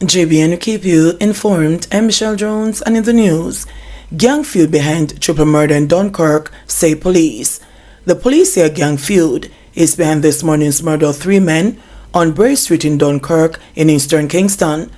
JBNN keep you informed. I'm Michelle Jones, and in the news, gang feud behind triple murder in Dunkirk, say police. The police say a gang feud is behind this morning's murder of 3 men on Bray Street in Dunkirk in Eastern Kingston.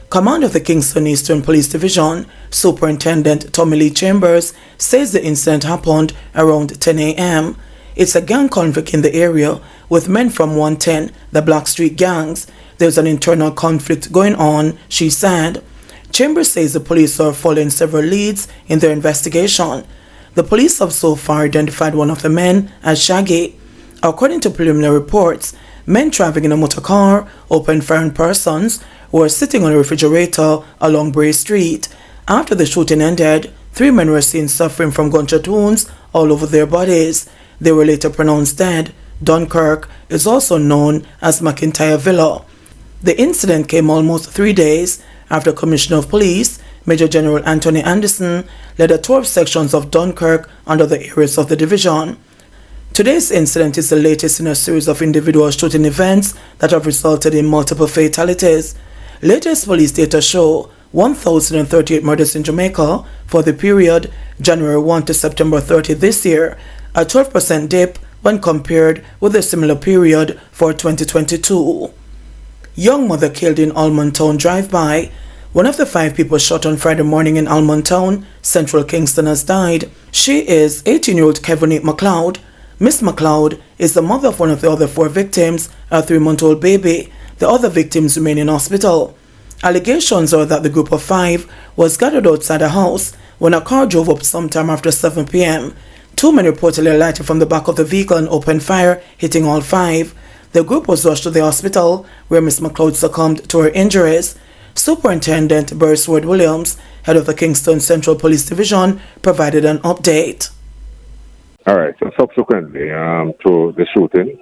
Commander of the Kingston Eastern Police Division, Superintendent Tommy Lee Chambers, says the incident happened around 10 a.m. It's a gang conflict in the area with men from 110, the Blackstreet gangs. There's an internal conflict going on, she said. Chambers says the police are following several leads in their investigation. The police have so far identified one of the men as Shaggy. According to preliminary reports, men traveling in a motor car opened fire on persons who were sitting on a refrigerator along Bray Street. After the shooting ended, 3 men were seen suffering from gunshot wounds all over their bodies. They were later pronounced dead. Dunkirk is also known as McIntyre Villa. The incident came almost 3 days after Commissioner of Police, Major General Anthony Anderson, led a tour of sections of Dunkirk under the areas of the division. Today's incident is the latest in a series of individual shooting events that have resulted in multiple fatalities. Latest police data show 1,038 murders in Jamaica for the period January 1 to September 30 this year, a 12% dip when compared with a similar period for 2022. Young mother killed in Almond Town drive-by. One of the 5 people shot on Friday morning in Almond Town, Central Kingston, has died. She is 18-year-old Kevin MacLeod. Miss MacLeod is the mother of one of the other 4 victims, a 3-month-old baby. The other victims remain in hospital. Allegations are that the group of 5 was gathered outside a house when a car drove up sometime after 7 p.m. 2 men reportedly alighted from the back of the vehicle and opened fire, hitting all 5. The group was rushed to the hospital, where Miss MacLeod succumbed to her injuries. Superintendent Beresford Williams, head of the Kingston Central Police Division, provided an update. All right, so subsequently to the shooting,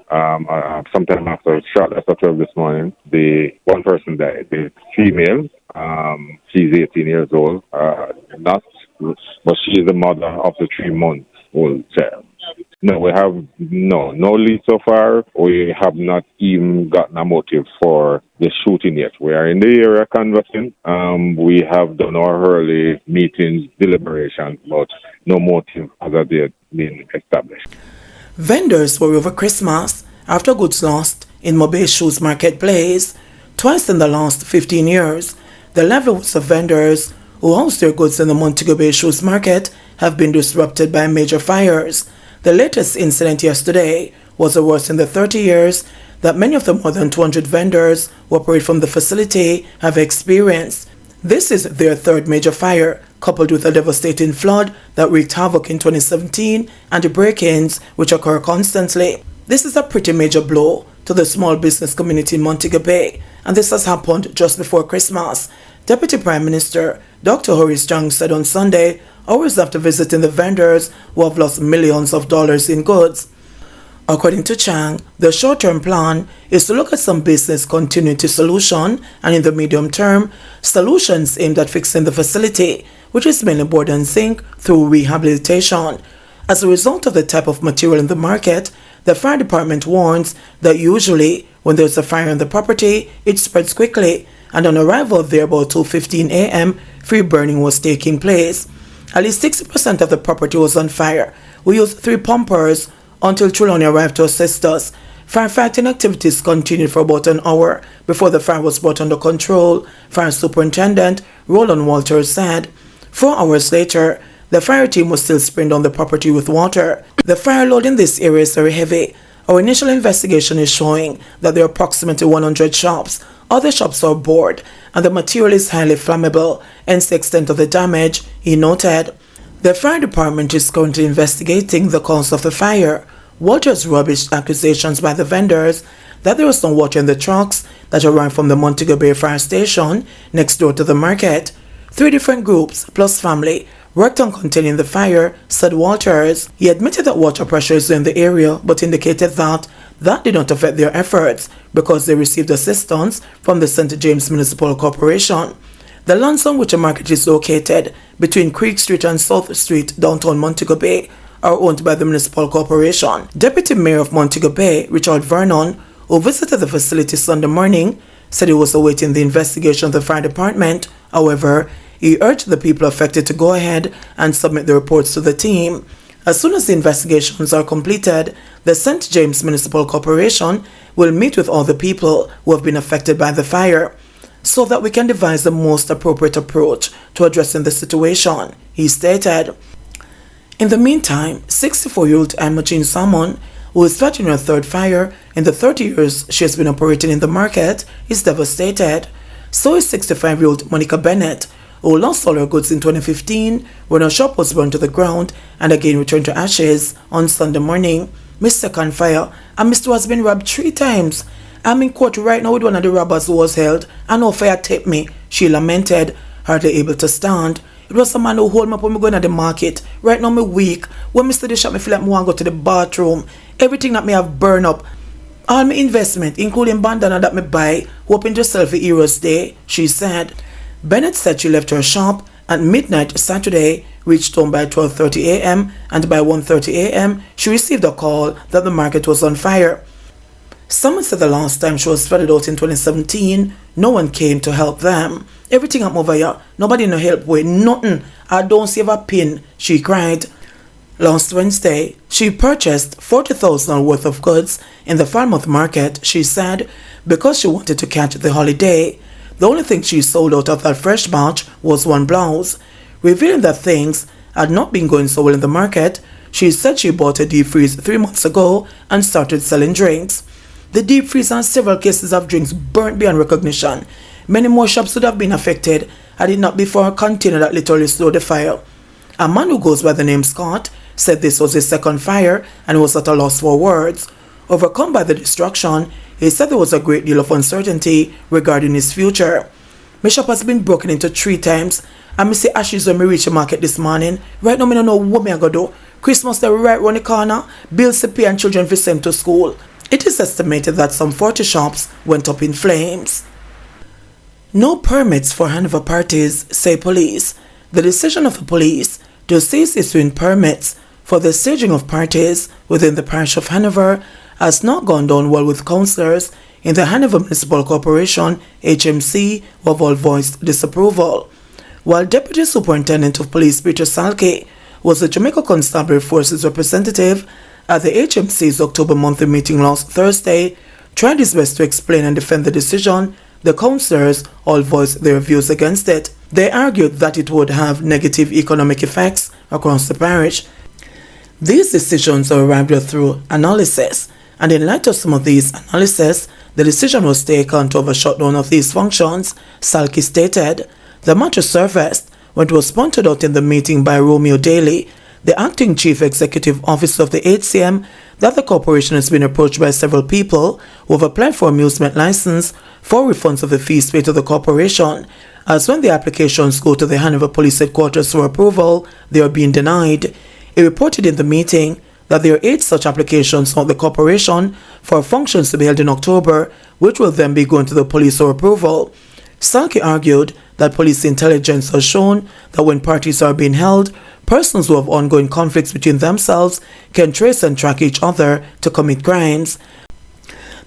sometime after shot after 12 this morning, the one person died. The female, she's 18 years old, but she is the mother of the 3-month-old child. No, we have no lead so far. We have not even gotten a motive for the shooting yet. We are in the area canvassing. We have done our early meetings, deliberations, but no motive has yet been established. Vendors worry over Christmas after goods lost in Mobile Shoes Marketplace. Twice in the last 15 years, the levels of vendors who house their goods in the Montego Bay Shoes Market have been disrupted by major fires. The latest incident yesterday was the worst in the 30 years that many of the more than 200 vendors who operate from the facility have experienced. This is their 3rd major fire, coupled with a devastating flood that wreaked havoc in 2017 and the break-ins which occur constantly. This is a pretty major blow to the small business community in Montego Bay, and this has happened just before Christmas. Deputy Prime Minister Dr. Horace Chang said on Sunday, hours after visiting the vendors who have lost millions of dollars in goods. According to Chang, the short-term plan is to look at some business continuity solution, and in the medium term, solutions aimed at fixing the facility, which is mainly board and zinc, through rehabilitation. As a result of the type of material in the market, the fire department warns that usually when there's a fire on the property, it spreads quickly, and on arrival there about 2:15 a.m., free burning was taking place. At least 60% of the property was on fire. We used 3 pumpers until Trelawney arrived to assist us. Firefighting activities continued for about an hour before the fire was brought under control, Fire Superintendent Roland Walters said. 4 hours later, the fire team was still spraying down the property with water. The fire load in this area is very heavy. Our initial investigation is showing that there are approximately 100 shops. Other shops are board, and the material is highly flammable, hence the extent of the damage, he noted. The fire department is currently investigating the cause of the fire. Walters rubbished accusations by the vendors that there was no water in the trucks that arrived from the Montego Bay fire station next door to the market. 3 different groups, plus family, worked on containing the fire, said Walters. He admitted that water pressure is in the area, but indicated that did not affect their efforts because they received assistance from the St. James Municipal Corporation. The lands on which the market is located, between Creek Street and South Street, downtown Montego Bay, are owned by the Municipal Corporation. Deputy Mayor of Montego Bay, Richard Vernon, who visited the facility Sunday morning, said he was awaiting the investigation of the fire department. However, he urged the people affected to go ahead and submit the reports to the team. As soon as the investigations are completed, the St. James Municipal Corporation will meet with all the people who have been affected by the fire so that we can devise the most appropriate approach to addressing the situation, he stated. In the meantime, 64-year-old Imogene Salmon, who is fighting her third fire in the 30 years she has been operating in the market, is devastated. So is 65-year-old Monica Bennett, who lost all her goods in 2015 when her shop was burned to the ground and again returned to ashes on Sunday morning. Miss second fire, and Mr. has been robbed 3 times. I'm in court right now with one of the robbers who was held, and no fire taped me, she lamented, hardly able to stand. It was a man who hold me up when me going to the market. Right now me weak. When me see the shop, me feel like me want to go to the bathroom. Everything that me have burned up. All my investment, including bandana that me buy, hoping to sell for Heroes Day, she said. Bennett said she left her shop at midnight Saturday, reached home by 12:30 a.m. and by 1:30 a.m. she received a call that the market was on fire. Someone said the last time she was flooded out in 2017, no one came to help them. Everything I'm over here, nobody no help with nothing. I don't save a pin, she cried. Last Wednesday, she purchased 40,000 worth of goods in the Falmouth market, she said, because she wanted to catch the holiday. The only thing she sold out of that fresh batch was one blouse. Revealing that things had not been going so well in the market, she said she bought a deep freeze 3 months ago and started selling drinks. The deep freeze and several cases of drinks burnt beyond recognition. Many more shops would have been affected had it not been for a container that literally slowed the fire. A man who goes by the name Scott said this was his second fire and was at a loss for words. Overcome by the destruction, he said there was a great deal of uncertainty regarding his future. My shop has been broken into 3 times, and me see ashes when me reach the market this morning. Right now, me don't know what me I go do. Christmas they right round the corner, bills to pay and children for send to school. It is estimated that some 40 shops went up in flames. No permits for Hanover parties, say police. The decision of the police to cease issuing permits for the staging of parties within the parish of Hanover has not gone down well with councillors in the Hanover Municipal Corporation, HMC, who have all voiced disapproval. While Deputy Superintendent of Police Peter Salke was the Jamaica Constabulary Forces representative at the HMC's October monthly meeting last Thursday, tried his best to explain and defend the decision, the councillors all voiced their views against it. They argued that it would have negative economic effects across the parish. These decisions are arrived at through analysis, and in light of some of these analysis, the decision was taken to have a shutdown of these functions, Salke stated. The matter surfaced when it was pointed out in the meeting by Romeo Daly, the acting chief executive officer of the HCM, that the corporation has been approached by several people who have applied for amusement license for refunds of the fees paid to the corporation, as when the applications go to the Hanover Police Headquarters for approval, they are being denied. He reported in the meeting that there are 8 such applications on the corporation for functions to be held in October, which will then be going to the police for approval. Salke argued that police intelligence has shown that when parties are being held, persons who have ongoing conflicts between themselves can trace and track each other to commit crimes.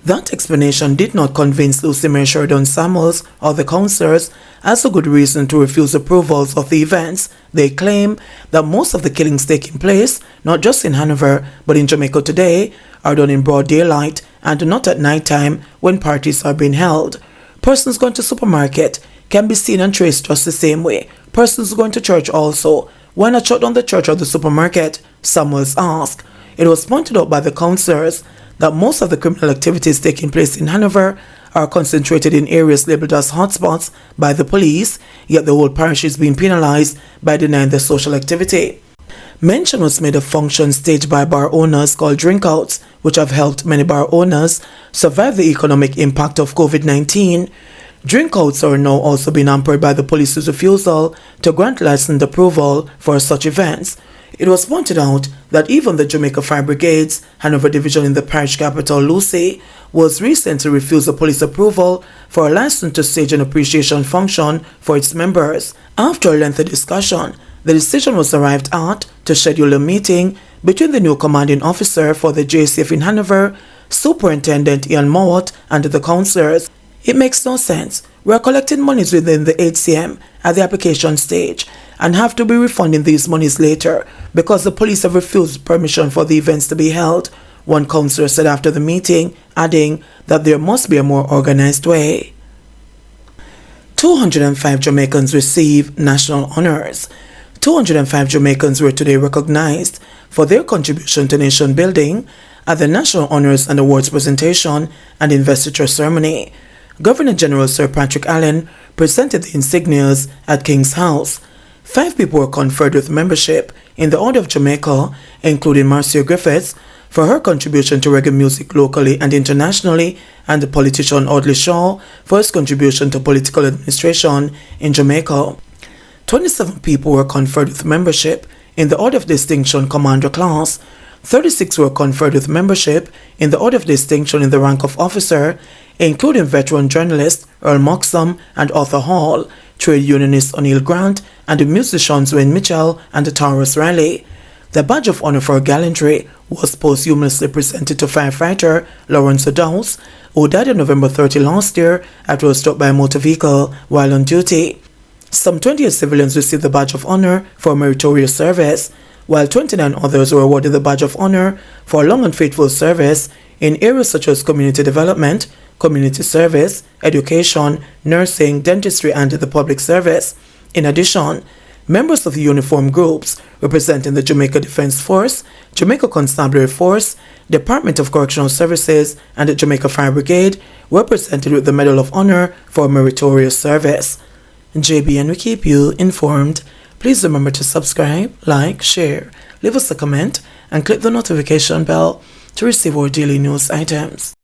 That explanation did not convince Lucy May Sheridan Samuels or the councillors as a good reason to refuse approvals of the events. They claim that most of the killings taking place, not just in Hanover but in Jamaica today, are done in broad daylight and not at night time when parties are being held. Persons going to supermarket can be seen and traced just the same way. Persons going to church also. Why not shut down the church or the supermarket? Samuels asked. It was pointed out by the councillors that most of the criminal activities taking place in Hanover are concentrated in areas labelled as hotspots by the police, yet the whole parish is being penalised by denying the social activity. Mention was made of functions staged by bar owners called drinkouts, which have helped many bar owners survive the economic impact of COVID-19. Drinkouts are now also being hampered by the police's refusal to grant license approval for such events. It was pointed out that even the Jamaica Fire Brigade's Hanover Division in the parish capital, Lucy, was recently refused a police approval for a license to stage an appreciation function for its members. After a lengthy discussion, the decision was arrived at to schedule a meeting between the new commanding officer for the JCF in Hanover, Superintendent Ian Mowat, and the councillors. It makes no sense. We are collecting monies within the HCM at the application stage and have to be refunding these monies later because the police have refused permission for the events to be held, one councillor said after the meeting, adding that there must be a more organized way. 205 Jamaicans receive national honors. 205 Jamaicans were today recognized for their contribution to nation building at the National Honors and Awards presentation and investiture ceremony. Governor General Sir Patrick Allen presented the insignias at King's House. 5 people were conferred with membership in the Order of Jamaica, including Marcia Griffiths, for her contribution to reggae music locally and internationally, and the politician Audley Shaw for his contribution to political administration in Jamaica. 27 people were conferred with membership in the Order of Distinction Commander class. 36 were conferred with membership in the Order of Distinction in the rank of officer, including veteran journalist Earl Moxham and Arthur Hall, trade unionist O'Neill Grant, and the musicians Wayne Mitchell and the Taurus Riley. The badge of honor for gallantry was posthumously presented to firefighter Lawrence O'Dowse, who died on November 30 last year after he was struck by a motor vehicle while on duty. Some 28 civilians received the badge of honor for meritorious service, while 29 others were awarded the badge of honor for long and faithful service in areas such as community development, community service, education, nursing, dentistry, and the public service. In addition, members of the uniformed groups representing the Jamaica Defence Force, Jamaica Constabulary Force, Department of Correctional Services, and the Jamaica Fire Brigade were presented with the Medal of Honor for meritorious service. JBN will keep you informed. Please remember to subscribe, like, share, leave us a comment, and click the notification bell to receive our daily news items.